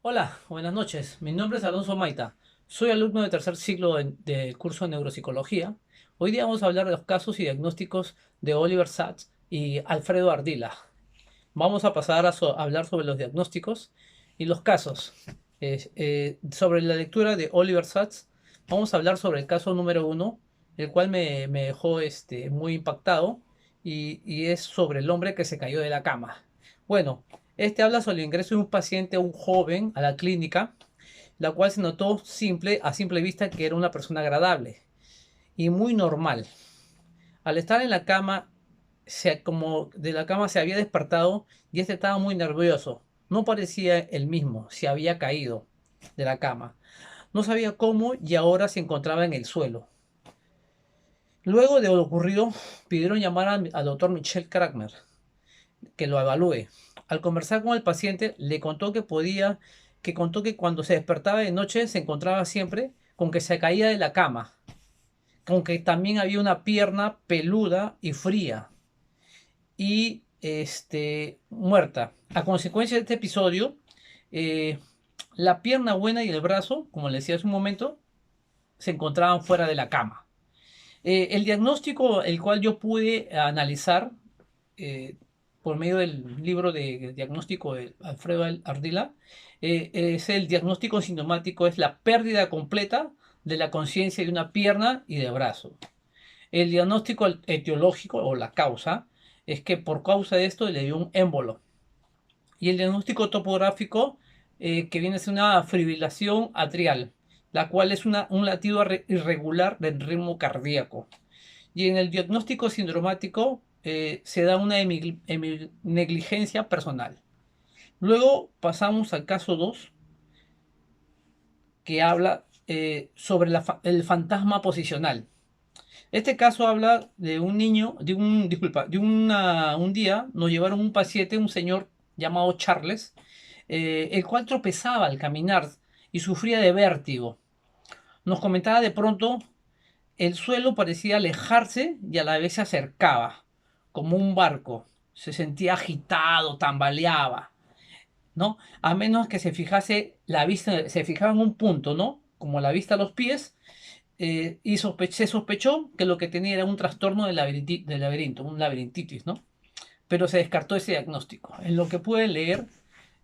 Hola, buenas noches. Mi nombre es Alonso Maita. Soy alumno de tercer ciclo del curso de neuropsicología. Hoy día vamos a hablar de los casos y diagnósticos de Oliver Sacks y Alfredo Ardila. Vamos a pasar a hablar sobre los diagnósticos y los casos. Sobre la lectura de Oliver Sacks, vamos a hablar sobre el caso número uno, el cual me dejó muy impactado y es sobre el hombre que se cayó de la cama. Bueno, este habla sobre el ingreso de un paciente, un joven, a la clínica, la cual se notó a simple vista que era una persona agradable y muy normal. Al estar en la cama, como de la cama se había despertado y este estaba muy nervioso. No parecía el mismo, se había caído de la cama. No sabía cómo y ahora se encontraba en el suelo. Luego de lo ocurrido, pidieron llamar al doctor Michel Kramer, que lo evalúe. Al conversar con el paciente, que contó que cuando se despertaba de noche se encontraba siempre con que se caía de la cama, con que también había una pierna peluda y fría y muerta. A consecuencia de este episodio, eh, la pierna buena y el brazo, como le decía hace un momento, se encontraban fuera de la cama. El diagnóstico, el cual yo pude analizar eh, por medio del libro de diagnóstico de Alfredo Ardila, es el diagnóstico sintomático, es la pérdida completa de la conciencia de una pierna y de brazo. El diagnóstico etiológico o la causa es que por causa de esto le dio un émbolo. Y el diagnóstico topográfico, que viene a ser una fibrilación atrial, la cual es un latido irregular del ritmo cardíaco. Y en el diagnóstico sindromático se da una negligencia personal. Luego pasamos al caso 2, que habla sobre el fantasma posicional. Este caso habla de un niño, disculpa, un día nos llevaron un paciente, un señor llamado Charles, el cual tropezaba al caminar y sufría de vértigo. Nos comentaba de pronto, el suelo parecía alejarse y a la vez se acercaba, como un barco. Se sentía agitado, tambaleaba, ¿no? A menos que se fijase la vista, se fijaba en un punto, ¿no? Como la vista a los pies, y se sospechó que lo que tenía era un trastorno del laberinto, un laberintitis, ¿no? Pero se descartó ese diagnóstico. En lo que pude leer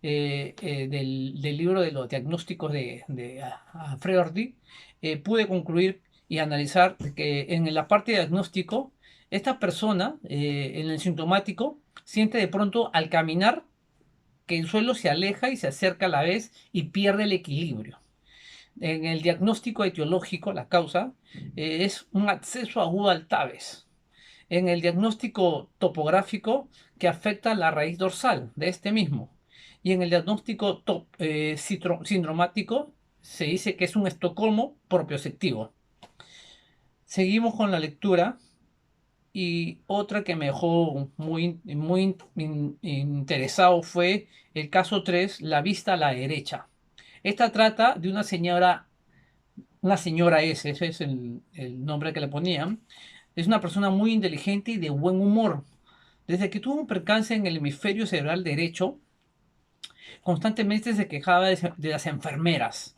del libro de los diagnósticos de Alfredo Ortiz, pude concluir y analizar que en la parte de diagnóstico, esta persona, en el sintomático, siente de pronto al caminar que el suelo se aleja y se acerca a la vez y pierde el equilibrio. En el diagnóstico etiológico, la causa es un acceso agudo al TAVES. En el diagnóstico topográfico, que afecta la raíz dorsal de este mismo. Y en el diagnóstico sindromático, se dice que es un Estocolmo propioceptivo. Seguimos con la lectura y otra que me dejó muy interesado fue el caso 3, la vista a la derecha. Esta trata de una señora S, ese es el nombre que le ponían. Es una persona muy inteligente y de buen humor. Desde que tuvo un percance en el hemisferio cerebral derecho, constantemente se quejaba de las enfermeras,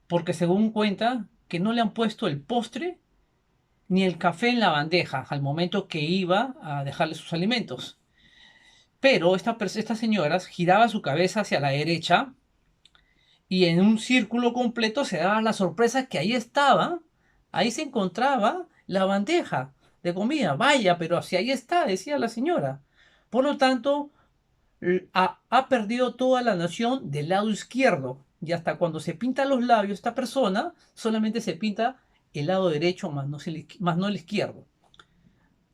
porque según cuenta que no le han puesto el postre ni el café en la bandeja al momento que iba a dejarle sus alimentos. Pero estas señoras giraba su cabeza hacia la derecha y en un círculo completo se daba la sorpresa que ahí estaba, ahí se encontraba la bandeja de comida. Vaya, pero si ahí está, decía la señora. Por lo tanto, ha perdido toda la noción del lado izquierdo. Y hasta cuando se pinta los labios, esta persona solamente se pinta el lado derecho, más no el izquierdo.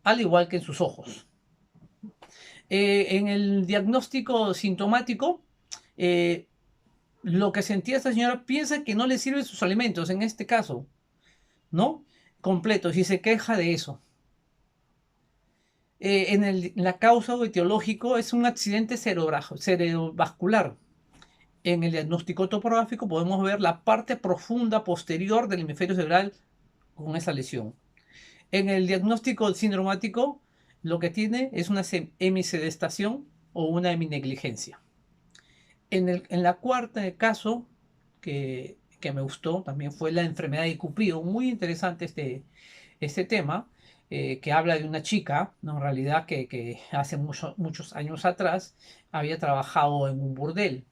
Al igual que en sus ojos. En el diagnóstico sintomático, eh, lo que sentía esta señora piensa que no le sirven sus alimentos, en este caso, ¿no? Completos, y se queja de eso. La causa o etiológico es un accidente cerebrovascular. En el diagnóstico topográfico podemos ver la parte profunda posterior del hemisferio cerebral con esa lesión. En el diagnóstico sindromático, lo que tiene es una hemisedestación o una heminegligencia. En la cuarta caso que me gustó también fue la enfermedad de Cupido. Muy interesante este tema, que habla de una chica, ¿no? En realidad que hace muchos años atrás había trabajado en un burdel.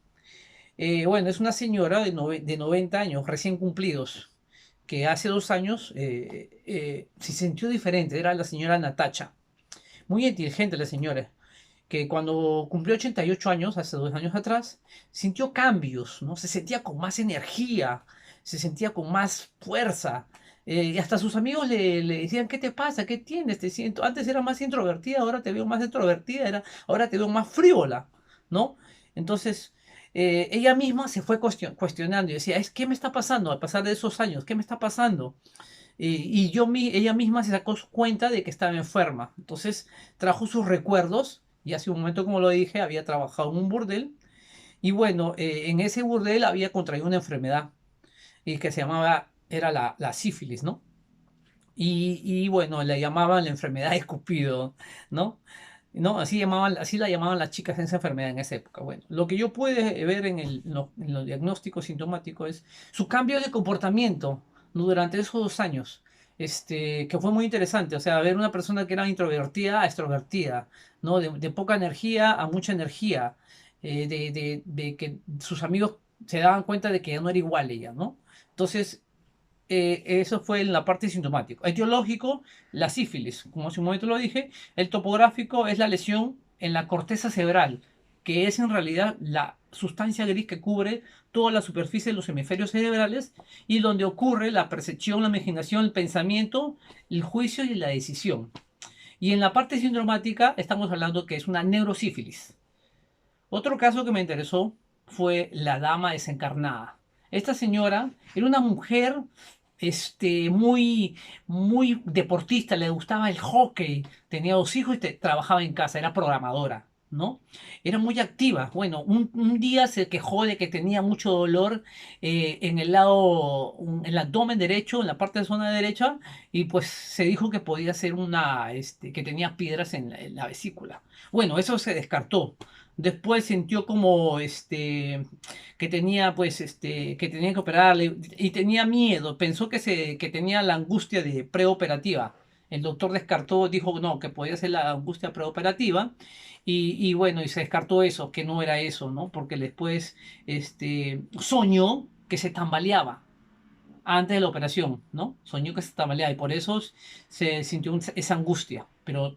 Bueno, es una señora de 90 años, recién cumplidos, que hace 2 años se sintió diferente. Era la señora Natacha. Muy inteligente la señora, que cuando cumplió 88 años, hace 2 años atrás, sintió cambios, ¿no? Se sentía con más energía, se sentía con más fuerza. Y hasta sus amigos le decían, ¿qué te pasa? ¿Qué tienes? Te siento, antes era más introvertida, ahora te veo más extrovertida, ahora te veo más frívola, ¿no? Entonces, ella misma se fue cuestionando y decía, ¿qué me está pasando a pasar de esos años? ¿Qué me está pasando? Ella misma se sacó cuenta de que estaba enferma. Entonces trajo sus recuerdos y hace un momento, como lo dije, había trabajado en un burdel. Y bueno, en ese burdel había contraído una enfermedad y que se llamaba, era la sífilis, ¿no? Y bueno, le llamaban la enfermedad de Cupido, ¿no? ¿No? Así la llamaban las chicas en esa enfermedad en esa época. Bueno, lo que yo pude ver en los diagnósticos sintomáticos es su cambio de comportamiento, ¿no? Durante esos 2 años, que fue muy interesante. O sea, ver una persona que era introvertida a extrovertida, ¿no? De poca energía a mucha energía, de que sus amigos se daban cuenta de que ya no era igual ella, ¿no? Entonces, eso fue en la parte sintomática. Etiológico, la sífilis, como hace un momento lo dije. El topográfico es la lesión en la corteza cerebral, que es en realidad la sustancia gris que cubre toda la superficie de los hemisferios cerebrales y donde ocurre la percepción, la imaginación, el pensamiento, el juicio y la decisión. Y en la parte sintomática estamos hablando que es una neurosífilis. Otro caso que me interesó fue la dama desencarnada. Esta señora era una mujer muy deportista, le gustaba el hockey, tenía 2 hijos y trabajaba en casa, era programadora, ¿no? Era muy activa. Bueno, un día se quejó de que tenía mucho dolor en en el abdomen derecho, en la parte de zona derecha, y pues se dijo que podía ser que tenía piedras en la vesícula. Bueno, eso se descartó. Después sintió como que tenía que operarle y tenía miedo, pensó que tenía la angustia de preoperativa. El doctor descartó, dijo no, que podía ser la angustia preoperativa y bueno, y se descartó eso, que no era eso, ¿no? Porque después soñó que se tambaleaba antes de la operación, ¿no? Soñó que se tambaleaba y por eso se sintió esa angustia. Pero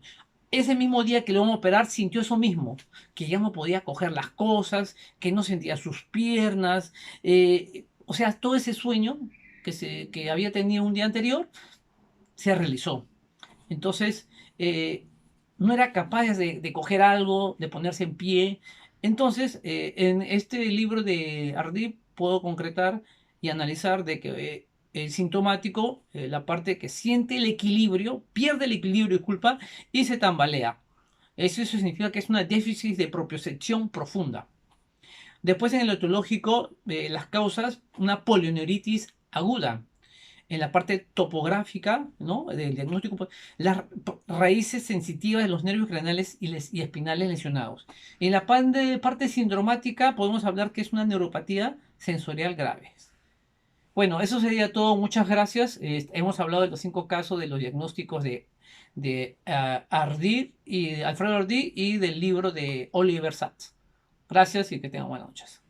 ese mismo día que le iban a operar sintió eso mismo, que ya no podía coger las cosas, que no sentía sus piernas, o sea, todo ese sueño que había tenido un día anterior se realizó. Entonces, no era capaz de coger algo, de ponerse en pie. Entonces, en este libro de Ardí puedo concretar y analizar de que el sintomático, la parte que siente el equilibrio, pierde el equilibrio, disculpa, y se tambalea. Eso significa que es una déficit de propiocepción profunda. Después en el etiológico, las causas, una polioneuritis aguda en la parte topográfica, ¿no? Del diagnóstico, pues, las raíces sensitivas de los nervios craneales y espinales lesionados. En la parte sindromática podemos hablar que es una neuropatía sensorial grave. Bueno, eso sería todo. Muchas gracias. Hemos hablado de los 5 casos de los diagnósticos de Ardí y Alfredo Ardí y del libro de Oliver Sacks. Gracias y que tengan buenas noches.